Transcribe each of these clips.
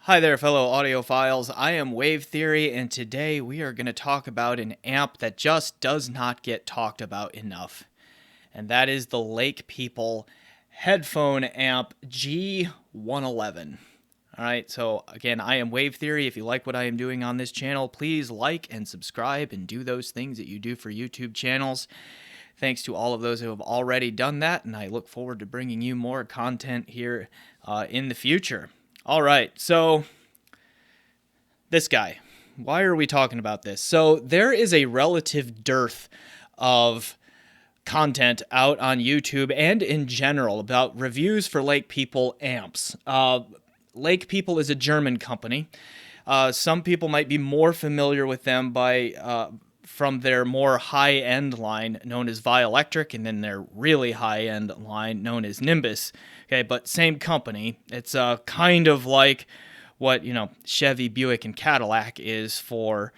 Hi there, fellow audiophiles. I am Wave Theory, and today we are going to talk about an amp that just does not get talked about enough. And that is the Lake People Headphone Amp G111. Alright, so again, I am Wave Theory. If you like what I am doing on this channel, please like and subscribe and do those things that you do for YouTube channels. Thanks to all of those who have already done that, and I look forward to bringing you more content here in the future. All right, so this guy. Why are we talking about this? So there is a relative dearth of content out on YouTube and in general about reviews for Lake People amps. Lake People is a German company. Some people might be more familiar with them from their more high-end line known as Electric, and then their really high-end line known as Nimbus. Okay, but same company. It's kind of like what Chevy, Buick, and Cadillac is for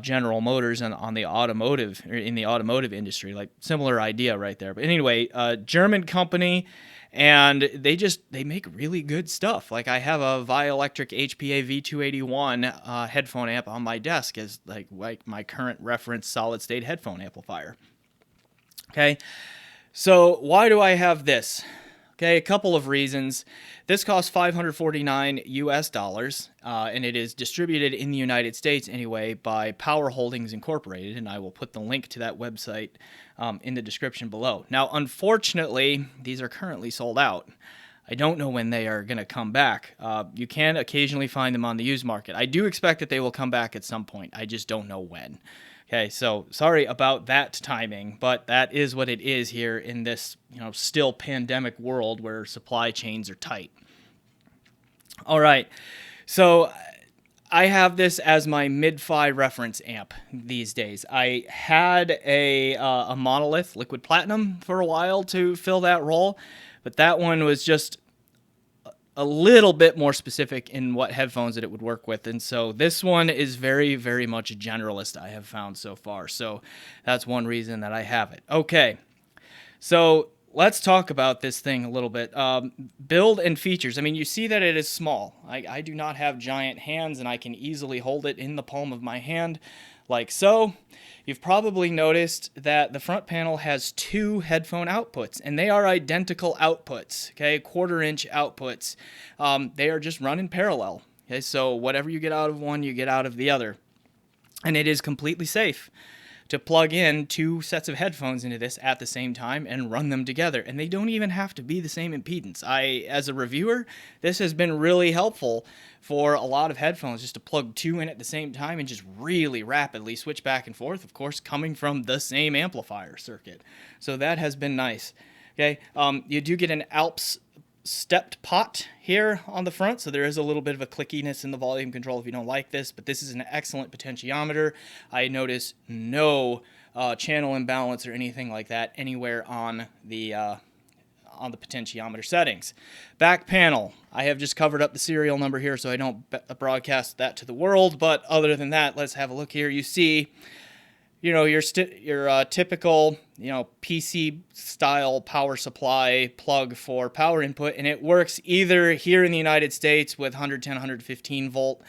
General Motors and on the automotive or in the automotive industry. Like similar idea right there. But anyway, German company. And they make really good stuff. Like I have a Electric HPA V281 headphone amp on my desk as like my current reference solid state headphone amplifier. Okay, so why do I have this? Okay, a couple of reasons. This costs $549 US, and it is distributed in the United States anyway by Power Holdings Incorporated, and I will put the link to that website in the description below. Now, unfortunately, these are currently sold out. I don't know when they are going to come back. You can occasionally find them on the used market. I do expect that they will come back at some point. I just don't know when. Okay, so sorry about that timing, but that is what it is here in this, still pandemic world where supply chains are tight. All right, so I have this as my mid-fi reference amp these days. I had a Monolith Liquid Platinum for a while to fill that role, but that one was just a little bit more specific in what headphones that it would work with. And so this one is very, very much a generalist, I have found so far. So that's one reason that I have it. Okay, so let's talk about this thing a little bit. Build and features. I mean, you see that it is small. I do not have giant hands, and I can easily hold it in the palm of my hand like so. You've probably noticed that the front panel has two headphone outputs, and they are identical outputs, okay, 1/4-inch outputs. They are just run in parallel, okay, so whatever you get out of one, you get out of the other. And it is completely safe to plug in two sets of headphones into this at the same time and run them together. And they don't even have to be the same impedance. As a reviewer, this has been really helpful for a lot of headphones just to plug two in at the same time and just really rapidly switch back and forth, of course, coming from the same amplifier circuit. So that has been nice. Okay, you do get an Alps stepped pot here on the front, so there is a little bit of a clickiness in the volume control if you don't like this, but this is an excellent potentiometer. I notice no channel imbalance or anything like that anywhere on the potentiometer settings. Back panel, I have just covered up the serial number here so I don't broadcast that to the world, but other than that, let's have a look here. You see your typical, PC style power supply plug for power input, and it works either here in the United States with 110, 115 volt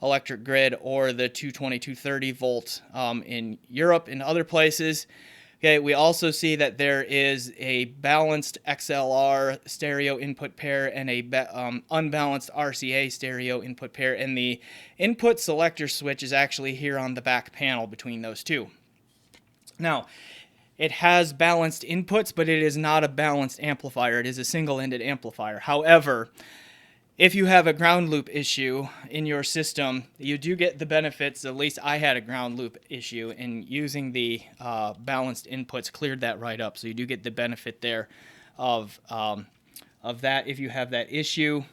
electric grid or the 220, 230 volt in Europe and other places. Okay, we also see that there is a balanced XLR stereo input pair and a unbalanced RCA stereo input pair, and the input selector switch is actually here on the back panel between those two. Now, it has balanced inputs, but it is not a balanced amplifier. It is a single-ended amplifier. However, if you have a ground loop issue in your system, you do get the benefits. At least I had a ground loop issue, and using the balanced inputs cleared that right up. So you do get the benefit there of that if you have that issue.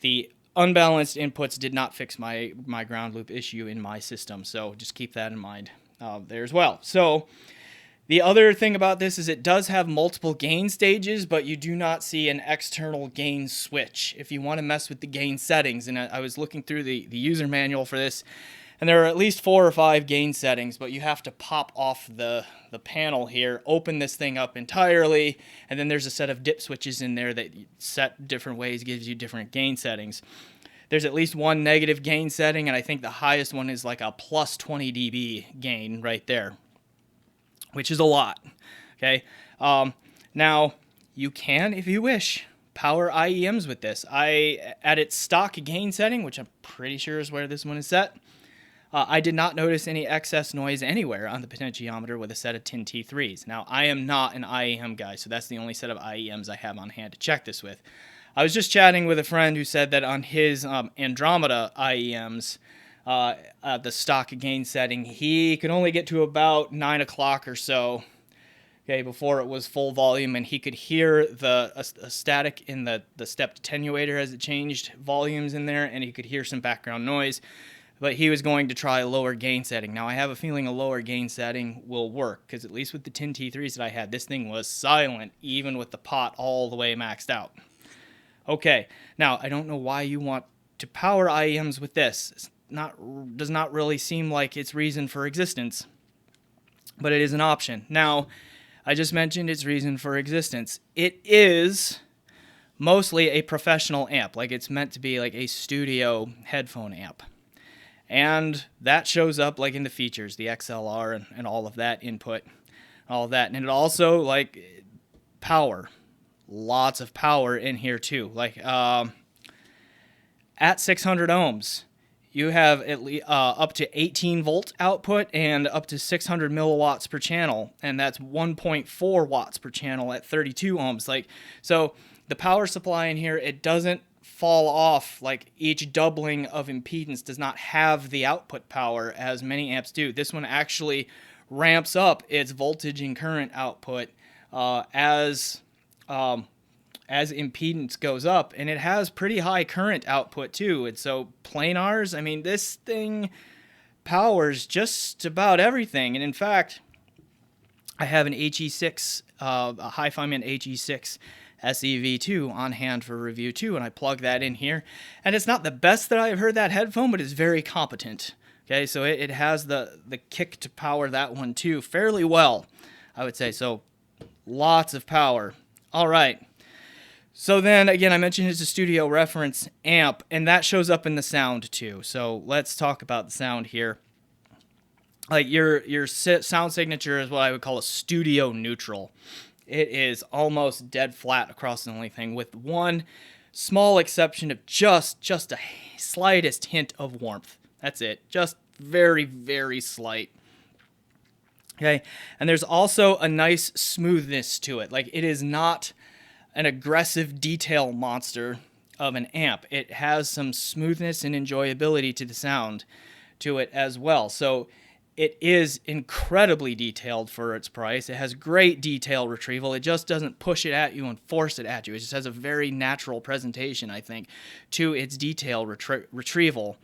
The unbalanced inputs did not fix my ground loop issue in my system, so just keep that in mind there as well. So the other thing about this is it does have multiple gain stages, but you do not see an external gain switch. If you want to mess with the gain settings, and I was looking through the user manual for this, and there are at least 4 or 5 gain settings, but you have to pop off the panel here, open this thing up entirely, and then there's a set of dip switches in there that set different ways, gives you different gain settings. there's at least one negative gain setting, and I think the highest one is like a plus 20 dB gain right there, which is a lot. Okay. Now you can, if you wish, power IEMs with this. At its stock gain setting, which I'm pretty sure is where this one is set, I did not notice any excess noise anywhere on the potentiometer with a set of tin T3s. Now, I am not an IEM guy, so that's the only set of IEMs I have on hand to check this with. I was just chatting with a friend who said that on his Andromeda IEMs, the stock gain setting, he could only get to about 9 o'clock or so, okay, before it was full volume, and he could hear a static in the stepped attenuator as it changed volumes in there, and he could hear some background noise, but he was going to try a lower gain setting. Now, I have a feeling a lower gain setting will work, because at least with the tin T3s that I had, this thing was silent, even with the pot all the way maxed out. Okay, now, I don't know why you want to power IEMs with this. Does not really seem like its reason for existence, but it is an option. Now, I just mentioned its reason for existence. It is mostly a professional amp, like it's meant to be like a studio headphone amp. And that shows up like in the features, the XLR and all of that input, all of that. And it also, like, power. Lots of power in here too. Like at 600 ohms, you have at least up to 18 volt output and up to 600 milliwatts per channel, and that's 1.4 watts per channel at 32 ohms. Like, so the power supply in here, it doesn't fall off. Like, each doubling of impedance does not have the output power as many amps do. This one actually ramps up its voltage and current output as impedance goes up, and it has pretty high current output too. And so planars, I mean, this thing powers just about everything. And in fact, I have an HE6, a Hi-Fi-Man HE6 SEV2 on hand for review too, and I plug that in here. And it's not the best that I've heard that headphone, but it's very competent. Okay, so it has the kick to power that one too fairly well, I would say. So lots of power. All right. So then, again, I mentioned it's a studio reference amp, and that shows up in the sound too. So let's talk about the sound here. Like, your sound signature is what I would call a studio neutral. It is almost dead flat across the only thing, with one small exception of just a slightest hint of warmth. That's it. Just very, very slight. Okay, and there's also a nice smoothness to it. Like, it is not an aggressive detail monster of an amp. It has some smoothness and enjoyability to the sound to it as well. So it is incredibly detailed for its price. It has great detail retrieval. It just doesn't push it at you and force it at you. It just has a very natural presentation, I think, to its detail retrieval.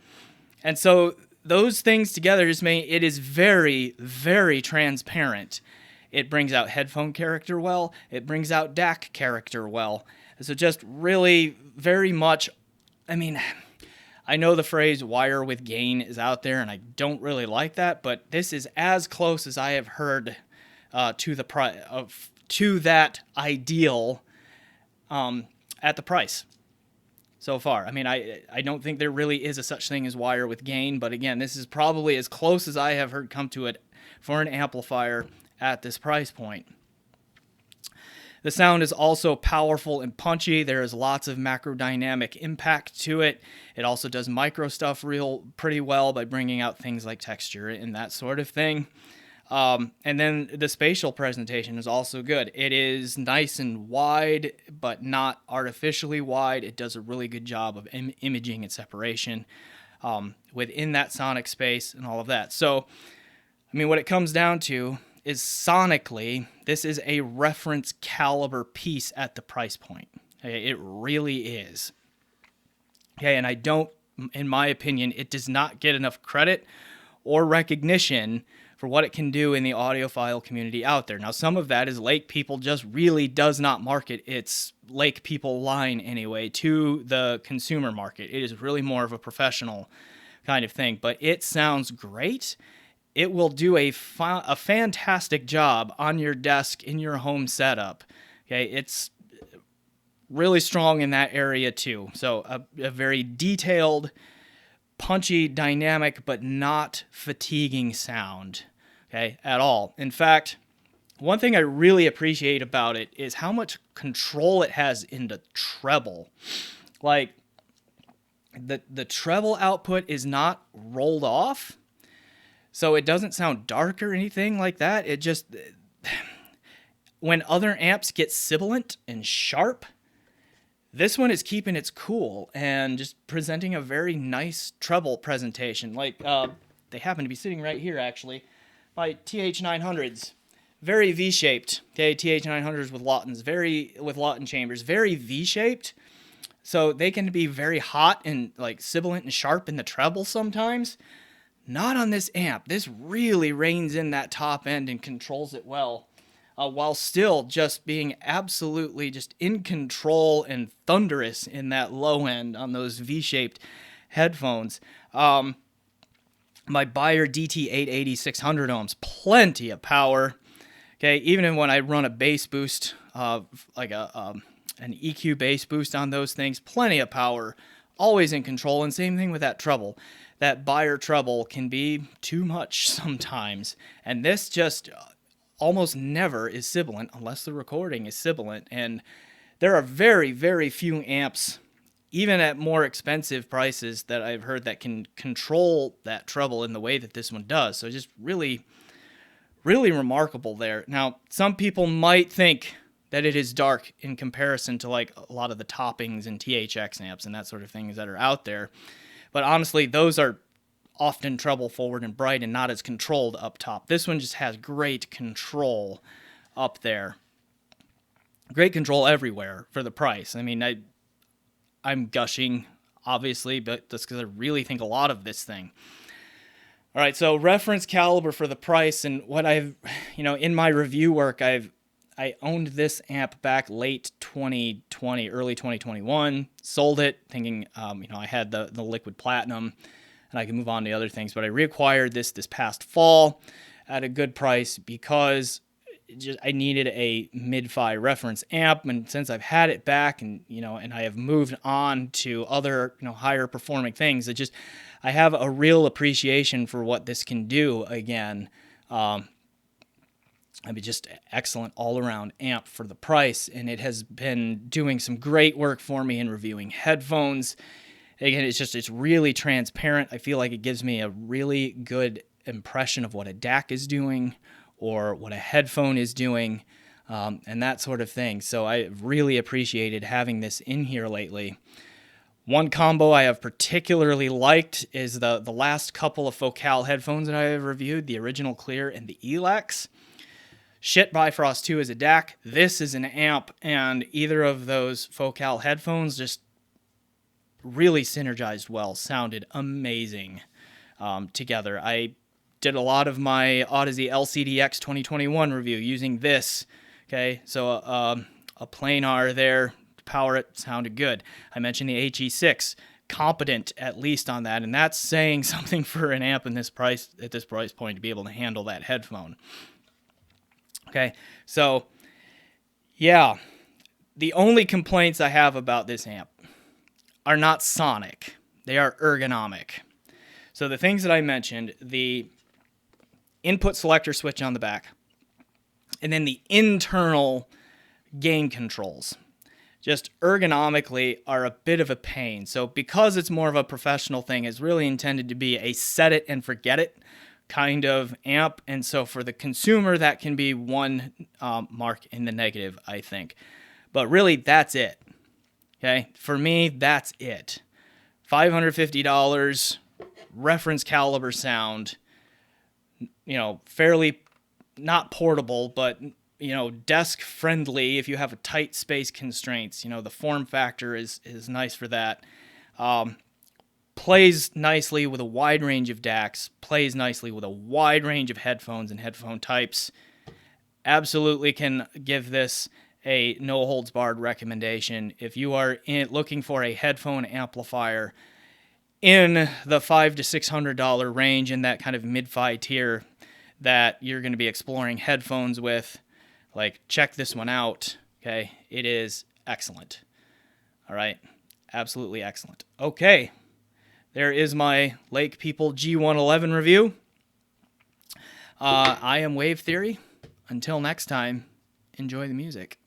And so those things together just make it is very, very transparent. It brings out headphone character well. It brings out DAC character well. So just really very much, I mean, I know the phrase wire with gain is out there, and I don't really like that, but this is as close as I have heard to that ideal at the price so far. I mean, I don't think there really is a such thing as wire with gain, but again, this is probably as close as I have heard come to it for an amplifier at this price point. The sound is also powerful and punchy. There is lots of macrodynamic impact to it. It also does micro stuff pretty well by bringing out things like texture and that sort of thing. And then the spatial presentation is also good. It is nice and wide, but not artificially wide. It does a really good job of imaging and separation within that sonic space and all of that. So, I mean, what it comes down to is sonically, this is a reference caliber piece at the price point. Okay, it really is. Okay, and I don't, in my opinion, it does not get enough credit or recognition for what it can do in the audiophile community out there. Now, some of that is Lake People just really does not market its Lake People line anyway to the consumer market. It is really more of a professional kind of thing, but it sounds great. It will do a fantastic job on your desk in your home setup. Okay, it's really strong in that area too. So a very detailed, punchy, dynamic, but not fatiguing sound, okay, at all. In fact, one thing I really appreciate about it is how much control it has in the treble. Like, the treble output is not rolled off, so it doesn't sound dark or anything like that. It just, when other amps get sibilant and sharp, this one is keeping its cool and just presenting a very nice treble presentation. Like, they happen to be sitting right here, actually. My TH900s, very V-shaped. Okay, TH900s with Lautens, with Lawton chambers, very V-shaped. So they can be very hot and like sibilant and sharp in the treble sometimes. Not on this amp. This really reins in that top end and controls it well, while still just being absolutely just in control and thunderous in that low end on those V-shaped headphones. My Beyer DT880 600 ohms, plenty of power. Okay, even when I run a bass boost, like an EQ bass boost on those things, plenty of power, always in control. And same thing with that treble. That Beyer treble can be too much sometimes, and this just almost never is sibilant unless the recording is sibilant. And there are very, very few amps, even at more expensive prices, that I've heard that can control that treble in the way that this one does. So just really, really remarkable there. Now, some people might think that it is dark in comparison to like a lot of the toppings and THX amps and that sort of things that are out there. But honestly, those are often treble forward and bright and not as controlled up top. This one just has great control up there. Great control everywhere for the price. I mean, I'm gushing, obviously, but that's because I really think a lot of this thing. All right, so reference caliber for the price, and what I've, in my review work, I owned this amp back late 2020, early 2021, sold it thinking, I had the liquid platinum and I could move on to other things, but I reacquired this past fall at a good price because I needed a mid-fi reference amp, and since I've had it back and I have moved on to other higher performing things, I have a real appreciation for what this can do again. Just excellent all-around amp for the price, and it has been doing some great work for me in reviewing headphones. Again, it's really transparent. I feel like it gives me a really good impression of what a DAC is doing or what a headphone is doing, and that sort of thing. So I really appreciated having this in here lately. One combo I have particularly liked is the last couple of Focal headphones that I have reviewed, the Original Clear and the Elex. Shit Bifrost 2 is a DAC. This is an amp, and either of those Focal headphones just really synergized well, sounded amazing together. I did a lot of my Odyssey LCDX 2021 review using this. Okay, so a planar there to power it sounded good. I mentioned the HE6, competent at least on that, and that's saying something for an amp at this price point to be able to handle that headphone. Okay, so yeah, the only complaints I have about this amp are not sonic, they are ergonomic. So the things that I mentioned, the input selector switch on the back, and then the internal gain controls, just ergonomically are a bit of a pain. So because it's more of a professional thing, it's really intended to be a set it and forget it kind of amp, and so for the consumer that can be one mark in the negative, I think. But really, that's it. Okay, for me, that's it. $550, reference caliber sound, fairly not portable, but desk friendly if you have a tight space constraints. The form factor is nice for that. Plays nicely with a wide range of DACs, plays nicely with a wide range of headphones and headphone types. Absolutely can give this a no-holds-barred recommendation. If you are looking for a headphone amplifier in the $500 to $600 range, in that kind of mid-fi tier that you're going to be exploring headphones with, check this one out. Okay, it is excellent. All right. Absolutely excellent. Okay. There is my Lake People G111 review. I am Wave Theory. Until next time, enjoy the music.